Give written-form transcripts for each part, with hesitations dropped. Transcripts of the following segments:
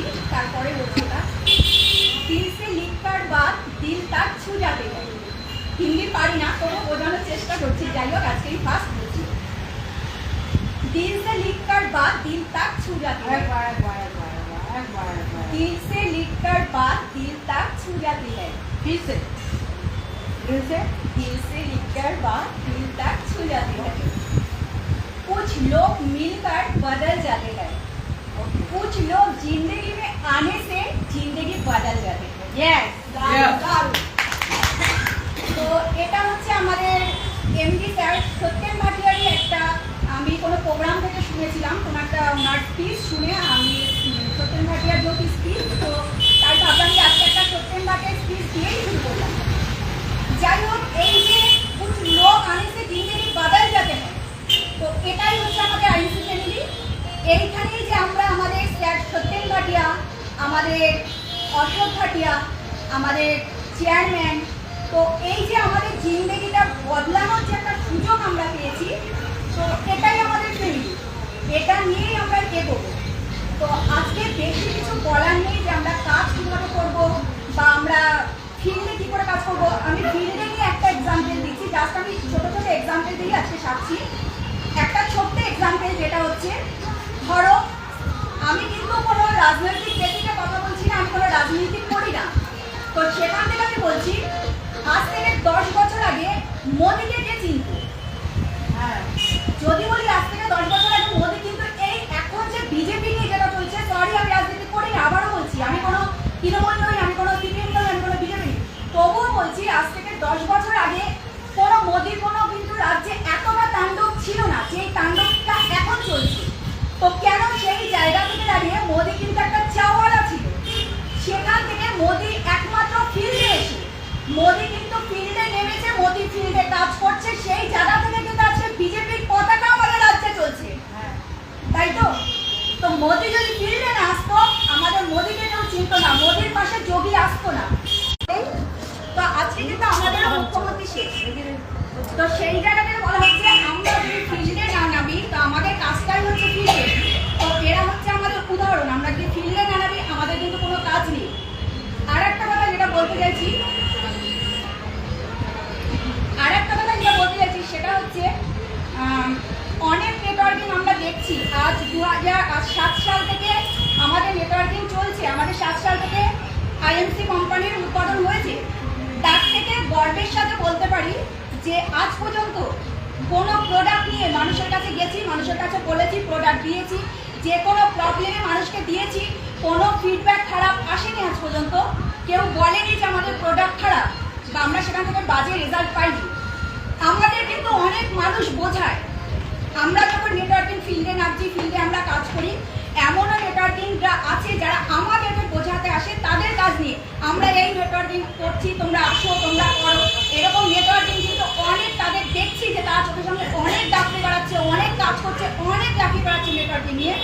বলছি, তারপরে বলছি না। দিল সে লিখ কার বাত দিল তাক ছু যাতে है। হিন্দি পারি না, তবু বোঝানোর চেষ্টা করছি। যাই হোক, আজকেই ফার্স্ট বলছি। दिल से लिख कर बात दिल तक छू जाती है। दिल से लिख कर बात दिल तक छू जाती है। फिर से दिल से लिख कर बात दिल तक छू जाती है। कुछ लोग मिलकर बदल जाते हैं, कुछ लोग जिंदगी में आने से जिंदगी बदल जाते हैं। यस তো এটা হচ্ছে আমাদের এমডি স্যার সত্যেন ভাটিয়ারই একটা, আমি কোনো প্রোগ্রাম থেকে শুনেছিলাম, কোনো একটা ওনার স্পিচ শুনে আমি সত্যেন ভাটিয়ার जो স্পিচ, তো তাই ভাবলাম যে আজকে একটা সত্যেন ভাটিয়ার স্পিচ দিয়েই শুরু করলাম। যাই হোক, এই যে कुछ लोग आने से जिंदगी बदल जाते हैं, তো এটাই হচ্ছে আমাদের আইসি ফ্যামিলি। এইখানেই যে আমরা আমাদের স্যার সত্যেন ভাটিয়া, আমাদের অশোক ভাটিয়া, আমাদের চেয়ারম্যান, তো এই যে আমাদের জিন্দগিটা বদলানোর যে একটা সুযোগ আমরা পেয়েছি, তো এটাই আমাদের ফ্যামিলি, এটা নিয়েই আমরা এগোবো। তো আজকে বেশি কিছু বলার নেই যে আমরা কাজ কীভাবে করবো বা আমরা ফিল্ডে কী করে কাজ করবো। আমি ফিল্ডে নিয়ে একটা এক্সাম্পল দিচ্ছি, জাস্ট আমি ছোটো ছোটো এক্সাম্পল দিয়ে আজকে সারছি। একটা ছোট্ট এক্সাম্পল যেটা হচ্ছে, ধরো আমি কিন্তু কোনো রাজনৈতিক ব্যক্তিকে কথা বলছি না, আমি কোনো রাজনীতি করি না, তো সেখান থেকে আমি বলছি আজ থেকে 10 বছর আগে মোদিকে কে চিনত? হ্যাঁ, যদি বলি আজ থেকে 10 বছর আগে মোদি কিন্তু এই এখন যে বিজেপি নিয়ে যেটা চলছে, সরি আমি রাজনীতি করি না, আবারও বলছি আমি কোনো তৃণমূল নই, আমি কোনো সিপিএম নই, আমি কোনো বিজেপি, তবুও বলছি আজ থেকে 10 বছর আগে কোনো মোদির কোনো কিন্তু রাজ্যে এতটা তাণ্ডব ছিল না, যেই তাণ্ডবটা এখন চলছে। তো কেন সেই জায়গা থেকে দাঁড়িয়ে মোদি কিন্তু একটা চাওয়ালা ছিল, সেখান থেকে মোদি একমাত্র ফিল্ডে এসে, মোদি কিন্তু ফিল্ডে নেমেছে, মোদি ফিল্ডে কাজ করছে, সেই জায়গা থেকে কিন্তু আজকে বিজেপির পতাকা আমাদের রাজ্যে চলছে, তাই তো? তো মোদি যদি ফিল্ডে না আসতো, আমাদের মোদিকে কেউ চিনত না, মোদির পাশে যোগী আসতো না। তো আজকে কিন্তু আমাদের মুখ্যমন্ত্রী শেষ, তো সেই জায়গা থেকে বলা হচ্ছে আমরা যদি ফিল্ডে না নামি, তো আমাদের কাজটাই হচ্ছে ফিল্ডে। তো এরা হচ্ছে আমাদের উদাহরণ, আমরা যদি ফিল্ডে না নামি আমাদের কিন্তু কোনো কাজ নেই। আর একটা কথা যেটা বলতে চাইছি, সেটা হচ্ছে অনেক নেটওয়ার্কিং আমরা দেখছি। আজ 2007 সাল থেকে আমাদের নেটওয়ার্কিং চলছে, আমাদের 7 সাল থেকে আইএমসি কোম্পানির উৎপাদন হয়েছে। তার থেকে গর্বের সাথে বলতে পারি যে আজ পর্যন্ত কোনো প্রোডাক্ট নিয়ে মানুষের কাছে গেছি, মানুষের কাছে বলেছি, প্রোডাক্ট দিয়েছি, যে কোনো প্রবলেমে মানুষকে দিয়েছি, কোনো ফিডব্যাক খারাপ আসেনি আজ পর্যন্ত। কেউ বলেনি যে আমাদের প্রোডাক্ট খারাপ বা আমরা সেখান থেকে বাজে রেজাল্ট পাইনি। আমাদের কিন্তু অনেক মানুষ বোঝায়, আমরা যখন নেটওয়ার্কিং ফিল্ডে নামছি, ফিল্ডে আমরা কাজ করি, এমনও নেটওয়ার্কিংরা আছে যারা আমাদেরকে বোঝাতে আসে তাদের কাজ নিয়ে, আমরা এই নেটওয়ার্কিং করছি, তোমরা আসো, তোমরা করো, এরকম নেটওয়ার্কিং কিন্তু অনেক তাদের দেখছি যে তারা চোখের সামনে অনেক ডাকতে বেড়াচ্ছে, অনেক কাজ করছে, অনেক লাফিয়ে বেড়াচ্ছে নেটওয়ার্কিং নিয়ে,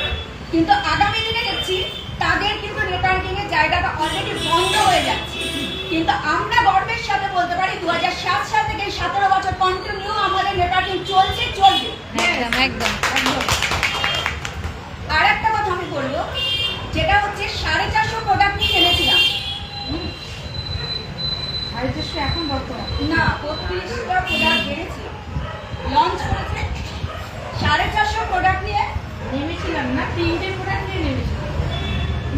কিন্তু আগামী দিনে দেখছি তাদের কিন্তু নেটওয়ার্কিং এর জায়গাটা অলরেডি বন্ধ হয়ে যাচ্ছে। কিন্তু আমরা গর্বের সাথে বলতে পারি 2007 সাল থেকে 17 বছর কন্টিনিউ আমাদের নেটওয়ার্কিং চলছে, চলবে। একদম একদম একদম। আর একটা কথা আমি বলবো, যেটা হচ্ছে 450 প্রোডাক্ট নিয়ে এনেছিলাম, 450 এখন বর্তমান না 32টা প্রোডাক্ট এনেছি, লঞ্চ করেছে। 450 প্রোডাক্ট নিয়ে নেমেছিলাম না, 3টে প্রোডাক্ট নিয়ে নেমেছিলাম।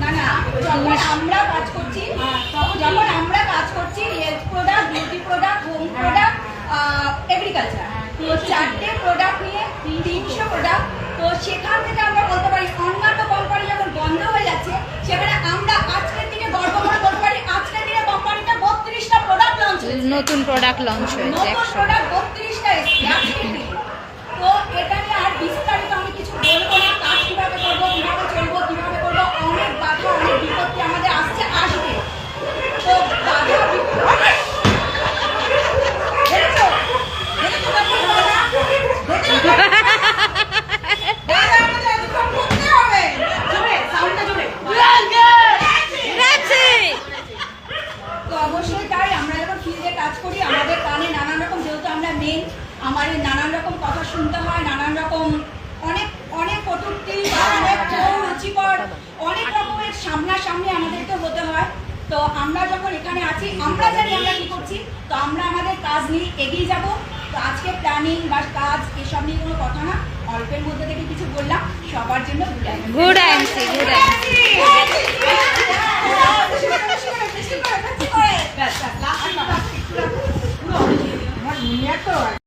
না না, যখন আমরা কাজ করছি, health product, beauty product, home product, agriculture, তো 4টে প্রোডাক্ট নিয়ে 300 প্রোডাক্ট। তো সেখান থেকে আমরা বলতে পারি অন্যান্য কোম্পানি যখন বন্ধ হয়ে যাচ্ছে, সেখানে আমরা আজকের দিনে গর্ব করে বলতে পারি আজকের দিনে কোম্পানিটা 32টা প্রোডাক্ট লঞ্চ হয়েছে, নতুন প্রোডাক্ট লঞ্চ হয়েছে, নতুন প্রোডাক্ট 32টা এসেছে। তো এটা নিয়ে আর বিস্তারিত আমি কিছু বলবো না, কাজ কিভাবে করবো, কিভাবে চলবো, কিভাবে করবো, অনেক বাধা, অনেক বিপত্তি আমাদের আসছে, আসবে। তো বাধা তো অবশ্যই তাই, আমরা যখন ফিল্ডে কাজ করি আমাদের কানে নানান রকম, যেহেতু আমরা মেন, আমাদের নানান রকম কথা শুনতে হয়, নানান রকম অনেক অনেক কটূক্তি, অনেক রুচিকর, অনেক রকমের সামনা ক্যামেরার সামনে আমাদেরকে হতে হয়। তো আমরা যখন এখানে আছি আমরা জানি আমরা কি করছি, তো আমরা আমাদের কাজ নিয়ে এগিয়ে যাব। তো আজকে প্ল্যানিং বা কাজ এসব নিয়ে কোনো কথা না, অল্পের মধ্যে থেকে কিছু বললাম। সবার জন্য গুড আইএমসি, গুড আইএমসি।